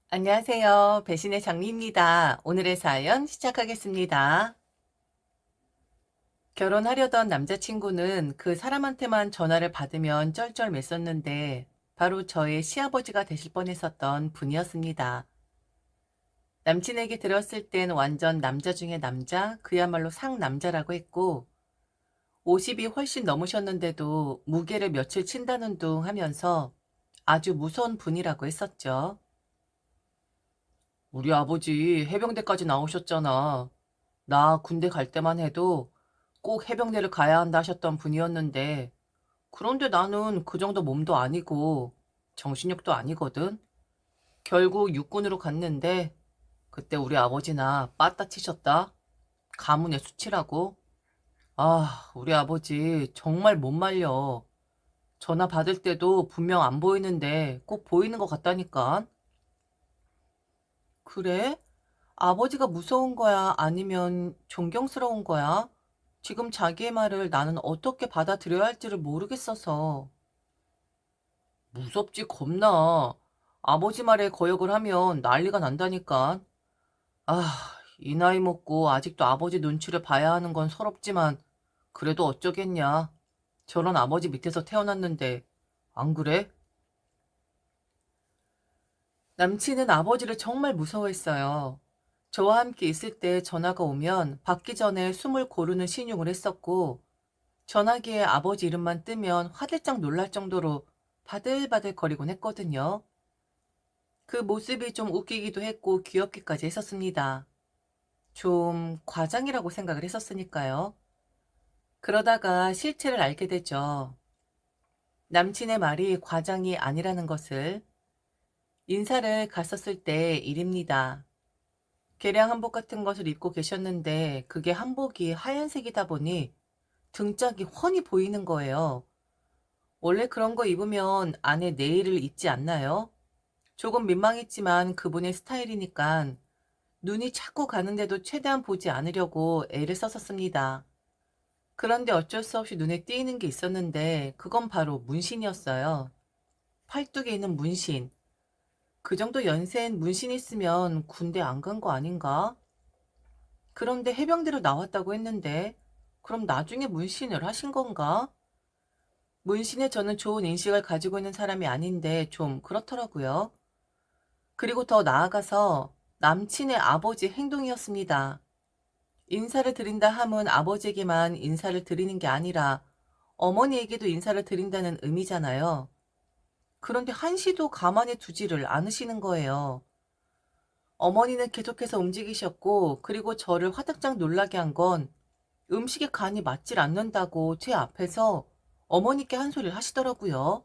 안녕하세요. 배신의 장미입니다. 오늘의 사연 시작하겠습니다. 결혼하려던 남자친구는 그 사람한테만 전화를 받으면 쩔쩔맸었는데 바로 저의 시아버지가 되실 뻔했었던 분이었습니다. 남친에게 들었을 땐 완전 남자 중에 남자, 그야말로 상남자라고 했고 50이 훨씬 넘으셨는데도 무게를 며칠 친다는 둥 하면서 아주 무서운 분이라고 했었죠. 우리 아버지 해병대까지 나오셨잖아. 나 군대 갈 때만 해도 꼭 해병대를 가야 한다 하셨던 분이었는데, 그런데 나는 그 정도 몸도 아니고, 정신력도 아니거든. 결국 육군으로 갔는데, 그때 우리 아버지나 빠따 치셨다. 가문의 수치라고. 아, 우리 아버지 정말 못 말려. 전화 받을 때도 분명 안 보이는데 꼭 보이는 것 같다니까. 그래? 아버지가 무서운 거야? 아니면 존경스러운 거야? 지금 자기의 말을 나는 어떻게 받아들여야 할지를 모르겠어서. 무섭지 겁나. 아버지 말에 거역을 하면 난리가 난다니까. 아, 이 나이 먹고 아직도 아버지 눈치를 봐야 하는 건 서럽지만 그래도 어쩌겠냐. 저런 아버지 밑에서 태어났는데 안 그래? 남친은 아버지를 정말 무서워했어요. 저와 함께 있을 때 전화가 오면 받기 전에 숨을 고르는 신용을 했었고 전화기에 아버지 이름만 뜨면 화들짝 놀랄 정도로 바들바들 거리곤 했거든요. 그 모습이 좀 웃기기도 했고 귀엽기까지 했었습니다. 좀 과장이라고 생각을 했었으니까요. 그러다가 실체를 알게 되죠. 남친의 말이 과장이 아니라는 것을. 인사를 갔었을 때 일입니다. 개량 한복 같은 것을 입고 계셨는데 그게 한복이 하얀색이다 보니 등짝이 훤히 보이는 거예요. 원래 그런 거 입으면 안에 네일을 입지 않나요? 조금 민망했지만 그분의 스타일이니까 눈이 자꾸 가는데도 최대한 보지 않으려고 애를 썼었습니다. 그런데 어쩔 수 없이 눈에 띄는 게 있었는데 그건 바로 문신이었어요. 팔뚝에 있는 문신. 그 정도 연세엔 문신 있으면 군대 안 간 거 아닌가? 그런데 해병대로 나왔다고 했는데 그럼 나중에 문신을 하신 건가? 문신에 저는 좋은 인식을 가지고 있는 사람이 아닌데 좀 그렇더라고요. 그리고 더 나아가서 남친의 아버지 행동이었습니다. 인사를 드린다 함은 아버지에게만 인사를 드리는 게 아니라 어머니에게도 인사를 드린다는 의미잖아요. 그런데 한시도 가만히 두지를 않으시는 거예요. 어머니는 계속해서 움직이셨고, 그리고 저를 화들짝 놀라게 한 건 음식에 간이 맞질 않는다고 제 앞에서 어머니께 한 소리를 하시더라고요.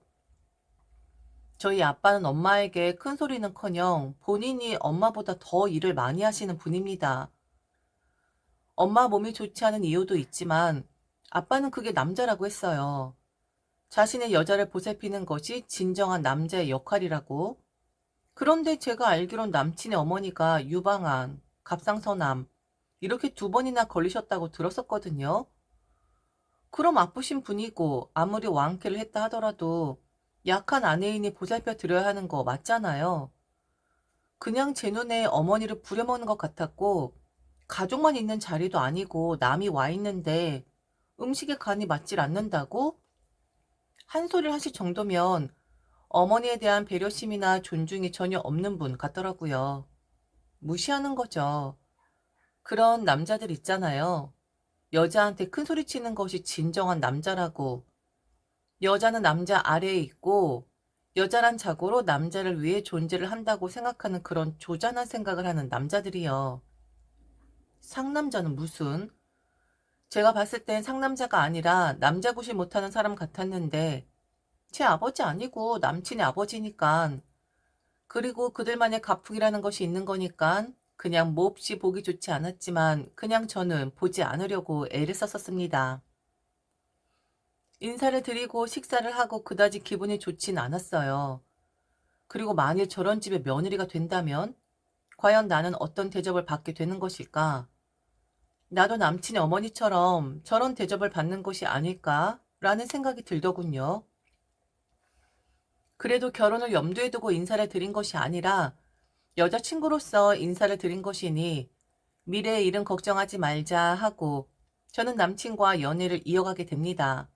저희 아빠는 엄마에게 큰 소리는커녕 본인이 엄마보다 더 일을 많이 하시는 분입니다. 엄마 몸이 좋지 않은 이유도 있지만 아빠는 그게 남자라고 했어요. 자신의 여자를 보살피는 것이 진정한 남자의 역할이라고. 그런데 제가 알기론 남친의 어머니가 유방암, 갑상선암 이렇게 두 번이나 걸리셨다고 들었었거든요. 그럼 아프신 분이고 아무리 완쾌를 했다 하더라도 약한 아내인이 보살펴 드려야 하는 거 맞잖아요. 그냥 제 눈에 어머니를 부려먹는 것 같았고 가족만 있는 자리도 아니고 남이 와 있는데 음식에 간이 맞질 않는다고? 한 소리를 하실 정도면 어머니에 대한 배려심이나 존중이 전혀 없는 분 같더라고요. 무시하는 거죠. 그런 남자들 있잖아요. 여자한테 큰 소리 치는 것이 진정한 남자라고. 여자는 남자 아래에 있고 여자란 자고로 남자를 위해 존재를 한다고 생각하는 그런 조잔한 생각을 하는 남자들이요. 상남자는 무슨? 제가 봤을 땐 상남자가 아니라 남자 구실 못하는 사람 같았는데 제 아버지 아니고 남친의 아버지니까 그리고 그들만의 가풍이라는 것이 있는 거니까 그냥 몹시 보기 좋지 않았지만 그냥 저는 보지 않으려고 애를 썼었습니다. 인사를 드리고 식사를 하고 그다지 기분이 좋진 않았어요. 그리고 만일 저런 집의 며느리가 된다면 과연 나는 어떤 대접을 받게 되는 것일까? 나도 남친의 어머니처럼 저런 대접을 받는 것이 아닐까라는 생각이 들더군요. 그래도 결혼을 염두에 두고 인사를 드린 것이 아니라 여자친구로서 인사를 드린 것이니 미래의 일은 걱정하지 말자 하고 저는 남친과 연애를 이어가게 됩니다.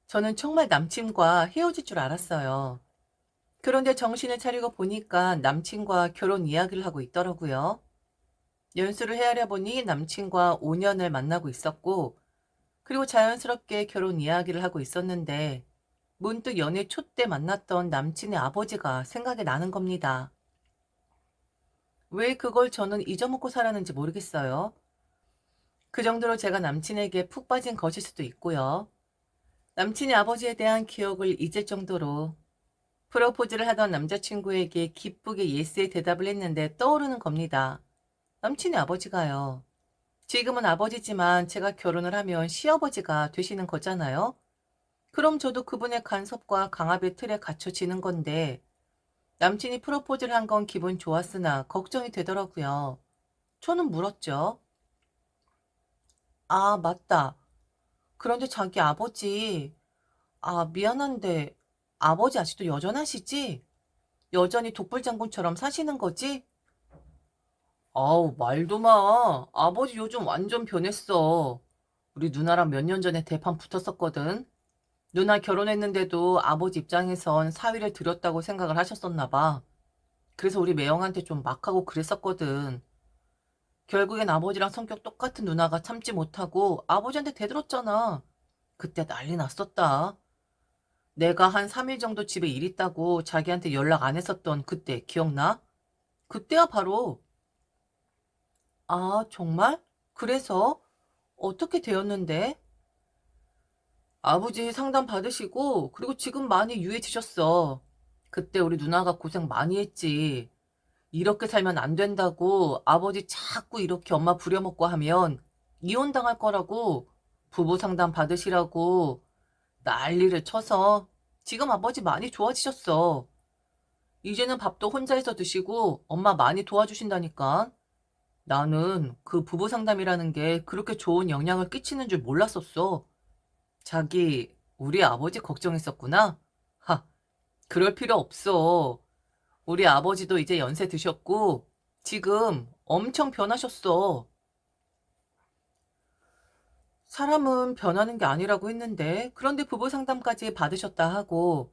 저는 정말 남친과 헤어질 줄 알았어요. 그런데 정신을 차리고 보니까 남친과 결혼 이야기를 하고 있더라고요. 연수를 헤아려 보니 남친과 5년을 만나고 있었고, 그리고 자연스럽게 결혼 이야기를 하고 있었는데, 문득 연애 초 때 만났던 남친의 아버지가 생각이 나는 겁니다. 왜 그걸 저는 잊어먹고 살았는지 모르겠어요. 그 정도로 제가 남친에게 푹 빠진 것일 수도 있고요. 남친의 아버지에 대한 기억을 잊을 정도로 프로포즈를 하던 남자친구에게 기쁘게 예스에 대답을 했는데 떠오르는 겁니다. 남친의 아버지가요. 지금은 아버지지만 제가 결혼을 하면 시아버지가 되시는 거잖아요. 그럼 저도 그분의 간섭과 강압의 틀에 갇혀지는 건데 남친이 프로포즈를 한 건 기분 좋았으나 걱정이 되더라고요. 저는 물었죠. 아, 맞다. 그런데 자기 아버지, 미안한데 아버지 아직도 여전하시지? 여전히 독불장군처럼 사시는 거지? 아우, 말도 마. 아버지 요즘 완전 변했어. 우리 누나랑 몇 년 전에 대판 붙었었거든. 누나 결혼했는데도 아버지 입장에선 사위를 들였다고 생각을 하셨었나 봐. 그래서 우리 매형한테 좀 막하고 그랬었거든. 결국엔 아버지랑 성격 똑같은 누나가 참지 못하고 아버지한테 대들었잖아. 그때 난리 났었다. 내가 한 3일 정도 집에 일 있다고 자기한테 연락 안 했었던 그때 기억나? 그때야 바로. 아, 정말? 그래서? 어떻게 되었는데? 아버지 상담 받으시고, 그리고 지금 많이 유해지셨어. 그때 우리 누나가 고생 많이 했지. 이렇게 살면 안 된다고 아버지 자꾸 이렇게 엄마 부려먹고 하면 이혼당할 거라고 부부 상담 받으시라고 난리를 쳐서 지금 아버지 많이 좋아지셨어. 이제는 밥도 혼자 해서 드시고 엄마 많이 도와주신다니까. 나는 그 부부 상담이라는 게 그렇게 좋은 영향을 끼치는 줄 몰랐었어. 자기, 우리 아버지 걱정했었구나? 하, 그럴 필요 없어. 우리 아버지도 이제 연세 드셨고, 지금 엄청 변하셨어. 사람은 변하는 게 아니라고 했는데, 그런데 부부 상담까지 받으셨다 하고,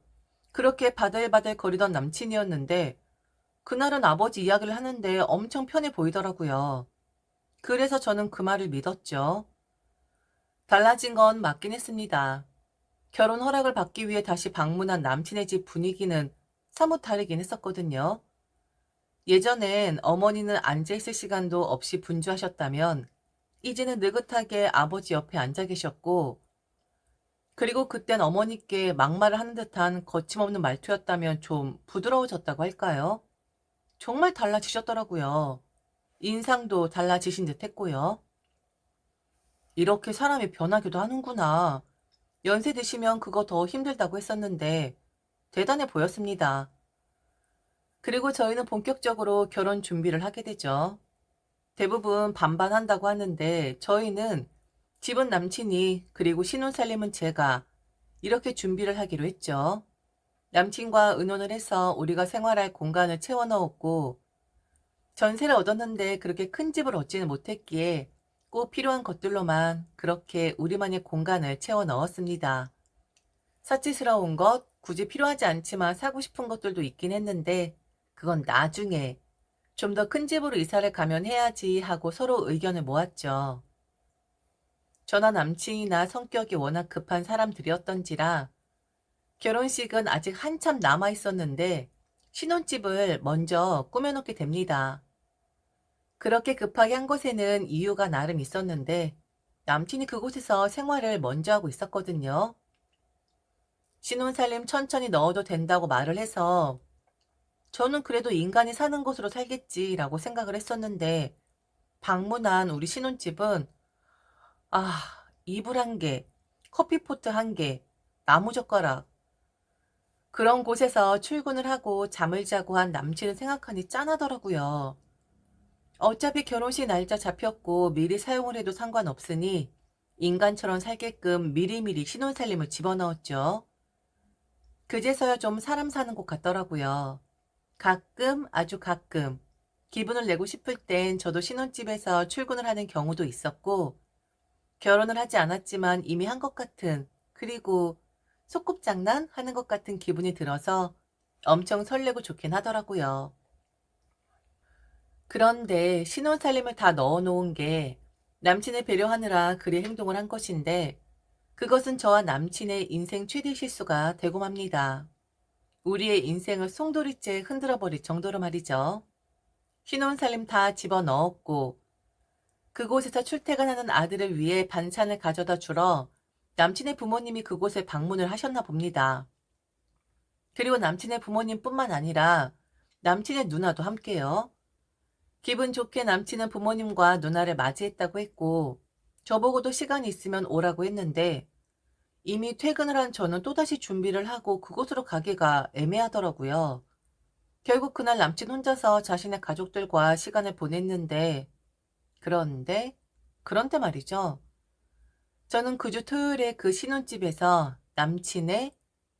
그렇게 바들바들 거리던 남친이었는데, 그날은 아버지 이야기를 하는데 엄청 편해 보이더라고요. 그래서 저는 그 말을 믿었죠. 달라진 건 맞긴 했습니다. 결혼 허락을 받기 위해 다시 방문한 남친의 집 분위기는 사뭇 다르긴 했었거든요. 예전엔 어머니는 앉아있을 시간도 없이 분주하셨다면, 이제는 느긋하게 아버지 옆에 앉아 계셨고, 그리고 그땐 어머니께 막말을 하는 듯한 거침없는 말투였다면 좀 부드러워졌다고 할까요? 정말 달라지셨더라고요. 인상도 달라지신 듯 했고요. 이렇게 사람이 변하기도 하는구나. 연세 드시면 그거 더 힘들다고 했었는데, 대단해 보였습니다. 그리고 저희는 본격적으로 결혼 준비를 하게 되죠. 대부분 반반한다고 하는데 저희는 집은 남친이 그리고 신혼살림은 제가 이렇게 준비를 하기로 했죠. 남친과 의논을 해서 우리가 생활할 공간을 채워 넣었고 전세를 얻었는데 그렇게 큰 집을 얻지는 못했기에 꼭 필요한 것들로만 그렇게 우리만의 공간을 채워 넣었습니다. 사치스러운 것, 굳이 필요하지 않지만 사고 싶은 것들도 있긴 했는데 그건 나중에 좀 더 큰 집으로 이사를 가면 해야지 하고 서로 의견을 모았죠. 저나 남친이나 성격이 워낙 급한 사람들이었던지라 결혼식은 아직 한참 남아 있었는데 신혼집을 먼저 꾸며놓게 됩니다. 그렇게 급하게 한 곳에는 이유가 나름 있었는데 남친이 그곳에서 생활을 먼저 하고 있었거든요. 신혼살림 천천히 넣어도 된다고 말을 해서 저는 그래도 인간이 사는 곳으로 살겠지라고 생각을 했었는데 방문한 우리 신혼집은 아, 이불 한 개, 커피포트 한 개, 나무젓가락. 그런 곳에서 출근을 하고 잠을 자고 한 남친을 생각하니 짠하더라고요. 어차피 결혼식 날짜 잡혔고 미리 사용을 해도 상관없으니 인간처럼 살게끔 미리미리 신혼살림을 집어넣었죠. 그제서야 좀 사람 사는 곳 같더라고요. 가끔, 아주 가끔 기분을 내고 싶을 땐 저도 신혼집에서 출근을 하는 경우도 있었고, 결혼을 하지 않았지만 이미 한 것 같은, 그리고 소꿉장난 하는 것 같은 기분이 들어서 엄청 설레고 좋긴 하더라고요. 그런데 신혼살림을 다 넣어놓은 게 남친을 배려하느라 그리 행동을 한 것인데, 그것은 저와 남친의 인생 최대 실수가 되고 맙니다. 우리의 인생을 송두리째 흔들어 버릴 정도로 말이죠. 신혼살림 다 집어넣었고, 그곳에서 출퇴근하는 아들을 위해 반찬을 가져다 주러 남친의 부모님이 그곳에 방문을 하셨나 봅니다. 그리고 남친의 부모님뿐만 아니라 남친의 누나도 함께요. 기분 좋게 남친은 부모님과 누나를 맞이했다고 했고, 저보고도 시간이 있으면 오라고 했는데, 이미 퇴근을 한 저는 또다시 준비를 하고 그곳으로 가기가 애매하더라고요. 결국 그날 남친 혼자서 자신의 가족들과 시간을 보냈는데, 그런데, 그런데 말이죠. 저는 그 주 토요일에 그 신혼집에서 남친의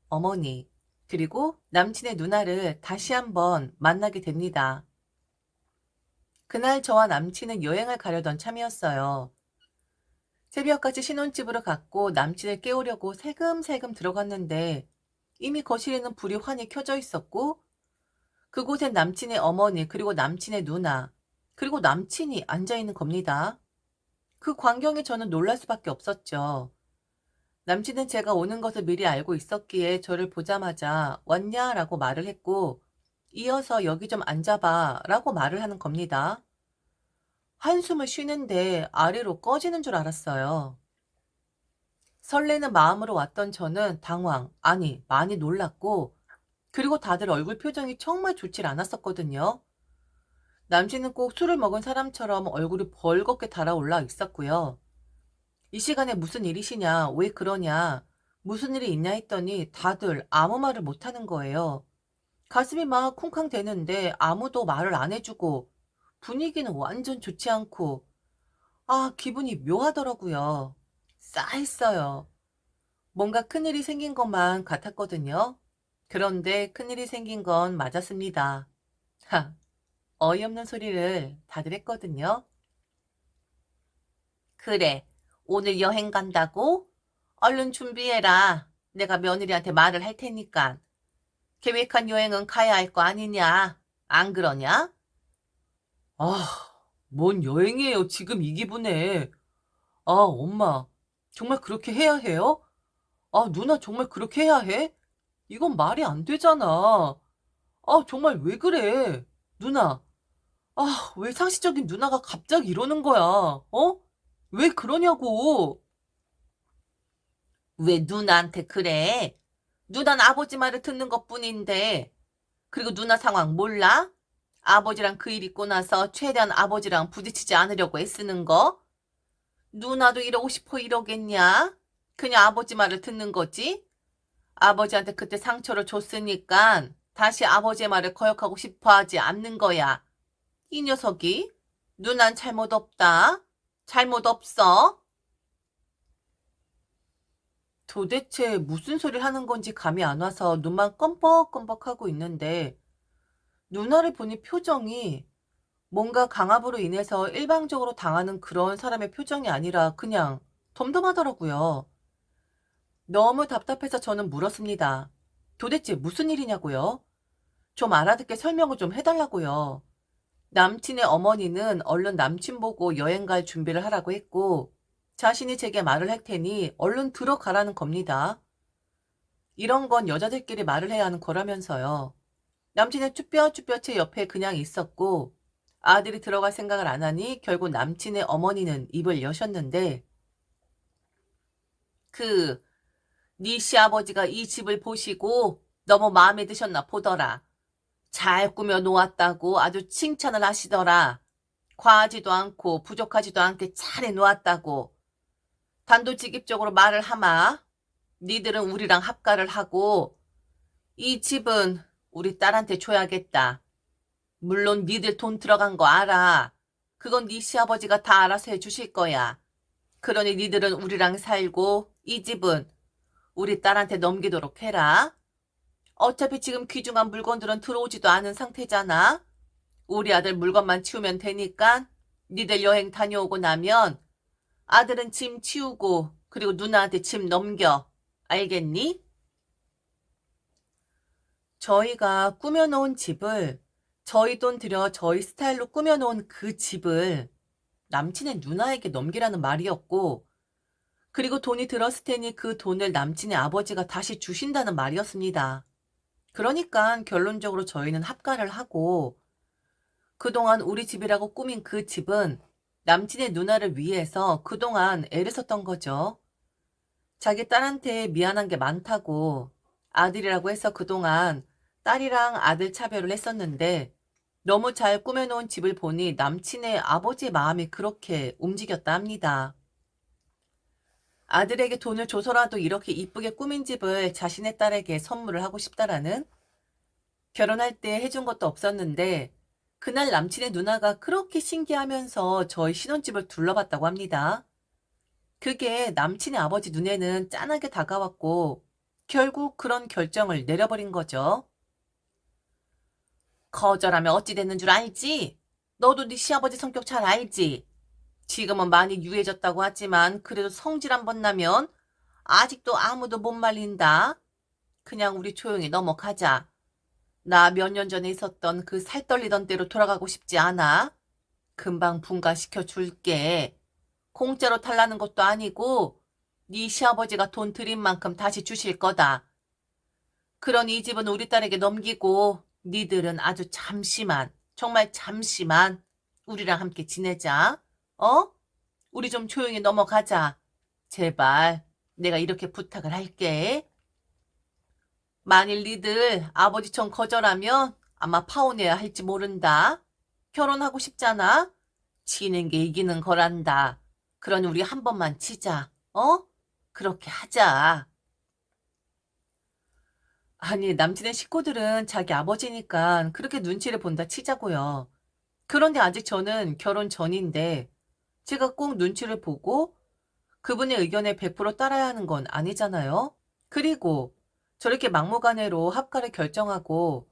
어머니, 그리고 남친의 누나를 다시 한번 만나게 됩니다. 그날 저와 남친은 여행을 가려던 참이었어요. 새벽까지 신혼집으로 갔고 남친을 깨우려고 살금살금 들어갔는데 이미 거실에는 불이 환히 켜져 있었고 그곳엔 남친의 어머니 그리고 남친의 누나 그리고 남친이 앉아있는 겁니다. 그 광경에 저는 놀랄 수밖에 없었죠. 남친은 제가 오는 것을 미리 알고 있었기에 저를 보자마자 왔냐라고 말을 했고 이어서 여기 좀 앉아봐 라고 말을 하는 겁니다. 한숨을 쉬는데 아래로 꺼지는 줄 알았어요. 설레는 마음으로 왔던 저는 당황, 아니, 많이 놀랐고, 그리고 다들 얼굴 표정이 정말 좋질 않았었거든요. 남친은 꼭 술을 먹은 사람처럼 얼굴이 벌겋게 달아올라 있었고요. 이 시간에 무슨 일이시냐, 왜 그러냐, 무슨 일이 있냐 했더니 다들 아무 말을 못하는 거예요. 가슴이 막 쿵쾅대는데 아무도 말을 안 해주고, 분위기는 완전 좋지 않고, 기분이 묘하더라고요. 싸했어요. 뭔가 큰일이 생긴 것만 같았거든요. 그런데 큰일이 생긴 건 맞았습니다. 하, 어이없는 소리를 다들 했거든요. 그래, 오늘 여행 간다고? 얼른 준비해라. 내가 며느리한테 말을 할 테니까. 계획한 여행은 가야 할 거 아니냐? 안 그러냐? 아, 뭔 여행이에요, 지금 이 기분에. 엄마, 정말 그렇게 해야 해요? 누나 정말 그렇게 해야 해? 이건 말이 안 되잖아. 정말 왜 그래? 누나, 왜 상식적인 누나가 갑자기 이러는 거야? 왜 그러냐고? 왜 누나한테 그래? 누난 아버지 말을 듣는 것뿐인데. 그리고 누나 상황 몰라? 아버지랑 그 일 있고 나서 최대한 아버지랑 부딪히지 않으려고 애쓰는 거? 누나도 이러고 싶어 이러겠냐? 그냥 아버지 말을 듣는 거지? 아버지한테 그때 상처를 줬으니까 다시 아버지의 말을 거역하고 싶어 하지 않는 거야. 이 녀석이? 누난 잘못 없다. 잘못 없어. 도대체 무슨 소리를 하는 건지 감이 안 와서 눈만 껌뻑껌뻑하고 있는데 누나를 보니 표정이 뭔가 강압으로 인해서 일방적으로 당하는 그런 사람의 표정이 아니라 그냥 덤덤하더라고요. 너무 답답해서 저는 물었습니다. 도대체 무슨 일이냐고요? 좀 알아듣게 설명을 좀 해달라고요. 남친의 어머니는 얼른 남친 보고 여행 갈 준비를 하라고 했고 자신이 제게 말을 할 테니 얼른 들어가라는 겁니다. 이런 건 여자들끼리 말을 해야 하는 거라면서요. 남친은 쭈뼛쭈뼛 제 옆에 그냥 있었고 아들이 들어갈 생각을 안 하니 결국 남친의 어머니는 입을 여셨는데 그 네 시아버지가 이 집을 보시고 너무 마음에 드셨나 보더라. 잘 꾸며 놓았다고 아주 칭찬을 하시더라. 과하지도 않고 부족하지도 않게 잘 해놓았다고. 단도직입적으로 말을 하마. 니들은 우리랑 합가를 하고 이 집은 우리 딸한테 줘야겠다. 물론 니들 돈 들어간 거 알아. 그건 네 시아버지가 다 알아서 해주실 거야. 그러니 니들은 우리랑 살고 이 집은 우리 딸한테 넘기도록 해라. 어차피 지금 귀중한 물건들은 들어오지도 않은 상태잖아. 우리 아들 물건만 치우면 되니까 니들 여행 다녀오고 나면 아들은 짐 치우고 그리고 누나한테 짐 넘겨. 알겠니? 저희가 꾸며놓은 집을 저희 돈 들여 저희 스타일로 꾸며놓은 그 집을 남친의 누나에게 넘기라는 말이었고, 그리고 돈이 들었을 테니 그 돈을 남친의 아버지가 다시 주신다는 말이었습니다. 그러니까 결론적으로 저희는 합가를 하고, 그동안 우리 집이라고 꾸민 그 집은 남친의 누나를 위해서 그동안 애를 썼던 거죠. 자기 딸한테 미안한 게 많다고 아들이라고 해서 그동안 딸이랑 아들 차별을 했었는데, 너무 잘 꾸며놓은 집을 보니 남친의 아버지의 마음이 그렇게 움직였다 합니다. 아들에게 돈을 줘서라도 이렇게 이쁘게 꾸민 집을 자신의 딸에게 선물을 하고 싶다라는, 결혼할 때 해준 것도 없었는데 그날 남친의 누나가 그렇게 신기하면서 저희 신혼집을 둘러봤다고 합니다. 그게 남친의 아버지 눈에는 짠하게 다가왔고 결국 그런 결정을 내려버린 거죠. 거절하면 어찌 되는 줄 알지? 너도 네 시아버지 성격 잘 알지? 지금은 많이 유해졌다고 하지만 그래도 성질 한 번 나면 아직도 아무도 못 말린다. 그냥 우리 조용히 넘어가자. 나 몇 년 전에 있었던 그 살 떨리던 때로 돌아가고 싶지 않아. 금방 분가시켜 줄게. 공짜로 달라는 것도 아니고 네 시아버지가 돈 들인 만큼 다시 주실 거다. 그러니 이 집은 우리 딸에게 넘기고 니들은 아주 잠시만, 정말 잠시만 우리랑 함께 지내자. 어? 우리 좀 조용히 넘어가자. 제발 내가 이렇게 부탁을 할게. 만일 니들 아버지처럼 거절하면 아마 파혼해야 할지 모른다. 결혼하고 싶잖아. 지는 게 이기는 거란다. 그러니 우리 한 번만 치자. 어? 그렇게 하자. 아니, 남친의 식구들은 자기 아버지니까 그렇게 눈치를 본다 치자고요. 그런데 아직 저는 결혼 전인데 제가 꼭 눈치를 보고 그분의 의견에 100% 따라야 하는 건 아니잖아요. 그리고 저렇게 막무가내로 합가를 결정하고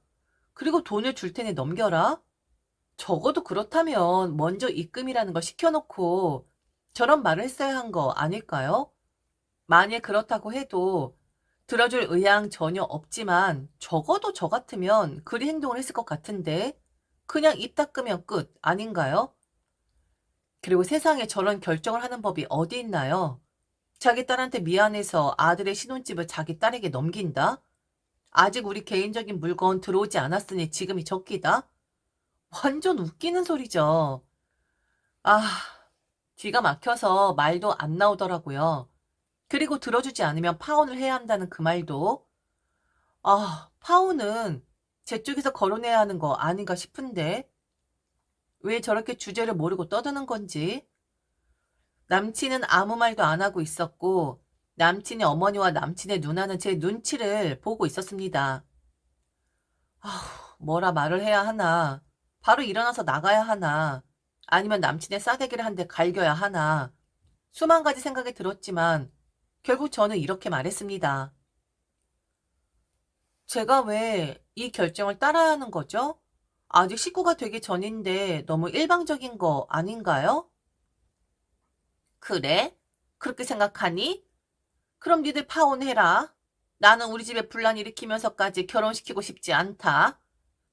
그리고 돈을 줄 테니 넘겨라? 적어도 그렇다면 먼저 입금이라는 걸 시켜놓고 저런 말을 했어야 한 거 아닐까요? 만일 그렇다고 해도 들어줄 의향 전혀 없지만 적어도 저 같으면 그리 행동을 했을 것 같은데 그냥 입 닦으면 끝 아닌가요? 그리고 세상에 저런 결정을 하는 법이 어디 있나요? 자기 딸한테 미안해서 아들의 신혼집을 자기 딸에게 넘긴다? 아직 우리 개인적인 물건 들어오지 않았으니 지금이 적기다? 완전 웃기는 소리죠. 아, 기가 막혀서 말도 안 나오더라고요. 그리고 들어주지 않으면 파혼을 해야 한다는 그 말도, 아, 파혼은 제 쪽에서 거론해야 하는 거 아닌가 싶은데 왜 저렇게 주제를 모르고 떠드는 건지. 남친은 아무 말도 안 하고 있었고 남친의 어머니와 남친의 누나는 제 눈치를 보고 있었습니다. 뭐라 말을 해야 하나. 바로 일어나서 나가야 하나. 아니면 남친의 싸대기를 한 대 갈겨야 하나. 수만 가지 생각이 들었지만 결국 저는 이렇게 말했습니다. 제가 왜 이 결정을 따라야 하는 거죠? 아직 식구가 되기 전인데 너무 일방적인 거 아닌가요? 그래? 그렇게 생각하니? 그럼 니들 파혼해라. 나는 우리 집에 분란 일으키면서까지 결혼시키고 싶지 않다.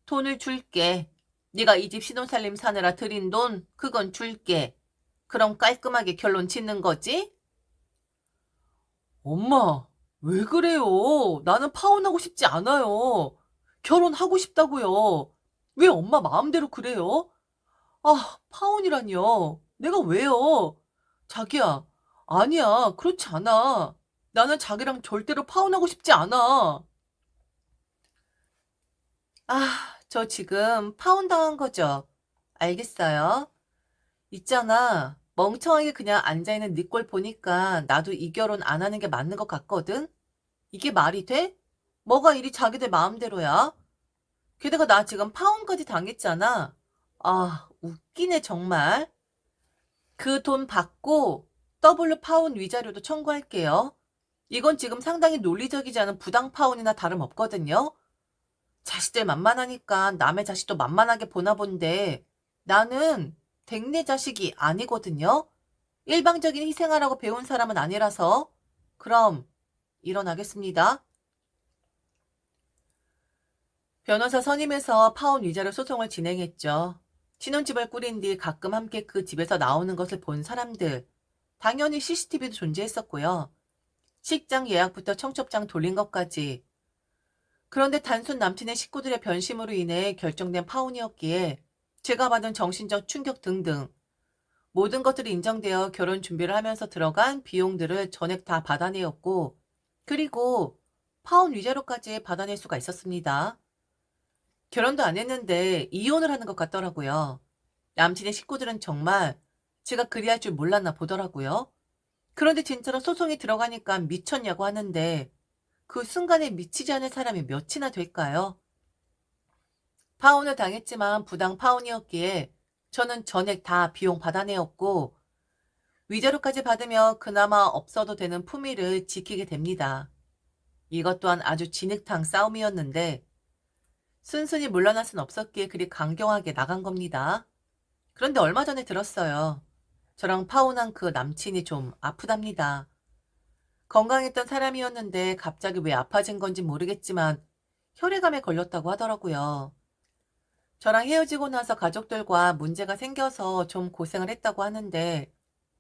돈을 줄게. 네가 이 집 신혼살림 사느라 들인 돈 그건 줄게. 그럼 깔끔하게 결론 짓는 거지? 엄마, 왜 그래요? 나는 파혼하고 싶지 않아요. 결혼하고 싶다고요. 왜 엄마 마음대로 그래요? 아, 파혼이라니요. 내가 왜요? 자기야, 아니야. 그렇지 않아. 나는 자기랑 절대로 파혼하고 싶지 않아. 아, 저 지금 파혼당한 거죠? 알겠어요. 있잖아. 멍청하게 그냥 앉아있는 네 꼴 보니까 나도 이 결혼 안 하는 게 맞는 것 같거든? 이게 말이 돼? 뭐가 이리 자기들 마음대로야? 게다가 나 지금 파혼까지 당했잖아. 아, 웃기네, 정말. 그 돈 받고 더블로 파혼 위자료도 청구할게요. 이건 지금 상당히 논리적이지 않은 부당 파혼이나 다름없거든요. 자식들 만만하니까 남의 자식도 만만하게 보나 본데 나는 댁내 자식이 아니거든요. 일방적인 희생하라고 배운 사람은 아니라서. 그럼 일어나겠습니다. 변호사 선임해서 파혼 위자료 소송을 진행했죠. 신혼집을 꾸린 뒤 가끔 함께 그 집에서 나오는 것을 본 사람들. 당연히 CCTV도 존재했었고요. 식장 예약부터 청첩장 돌린 것까지. 그런데 단순 남친의 식구들의 변심으로 인해 결정된 파혼이었기에 제가 받은 정신적 충격 등등 모든 것들이 인정되어 결혼 준비를 하면서 들어간 비용들을 전액 다 받아내었고 그리고 파혼 위자료까지 받아낼 수가 있었습니다. 결혼도 안 했는데 이혼을 하는 것 같더라고요. 남친의 식구들은 정말 제가 그리 할 줄 몰랐나 보더라고요. 그런데 진짜로 소송이 들어가니까 미쳤냐고 하는데 그 순간에 미치지 않을 사람이 몇이나 될까요? 파혼을 당했지만 부당 파혼이었기에 저는 전액 다 비용 받아내었고 위자료까지 받으며 그나마 없어도 되는 품위를 지키게 됩니다. 이것 또한 아주 진흙탕 싸움이었는데 순순히 물러날 순 없었기에 그리 강경하게 나간 겁니다. 그런데 얼마 전에 들었어요. 저랑 파혼한 그 남친이 좀 아프답니다. 건강했던 사람이었는데 갑자기 왜 아파진 건지 모르겠지만 혈액암에 걸렸다고 하더라고요. 저랑 헤어지고 나서 가족들과 문제가 생겨서 좀 고생을 했다고 하는데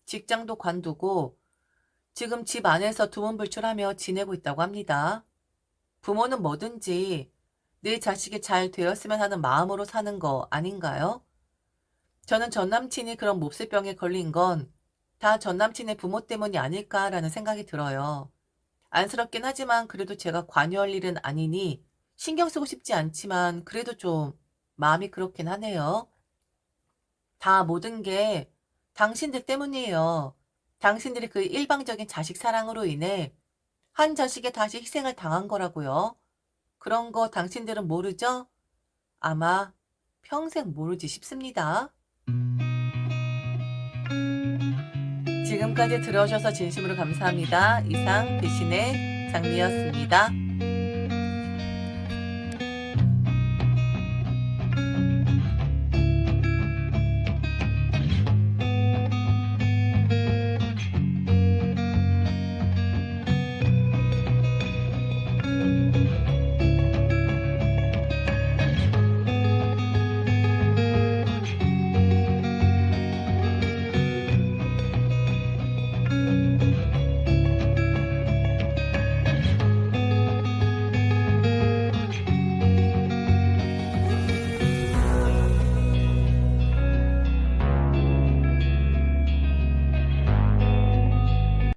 직장도 관두고 지금 집 안에서 두문불출하며 지내고 있다고 합니다. 부모는 뭐든지 내 자식이 잘 되었으면 하는 마음으로 사는 거 아닌가요? 저는 전 남친이 그런 몹쓸병에 걸린 건 다 전 남친의 부모 때문이 아닐까라는 생각이 들어요. 안쓰럽긴 하지만 그래도 제가 관여할 일은 아니니 신경 쓰고 싶지 않지만 그래도 좀 마음이 그렇긴 하네요. 다 모든 게 당신들 때문이에요. 당신들이 그 일방적인 자식 사랑으로 인해 한 자식에 다시 희생을 당한 거라고요. 그런 거 당신들은 모르죠? 아마 평생 모르지 싶습니다. 지금까지 들어주셔서 진심으로 감사합니다. 이상 배신의 장미였습니다.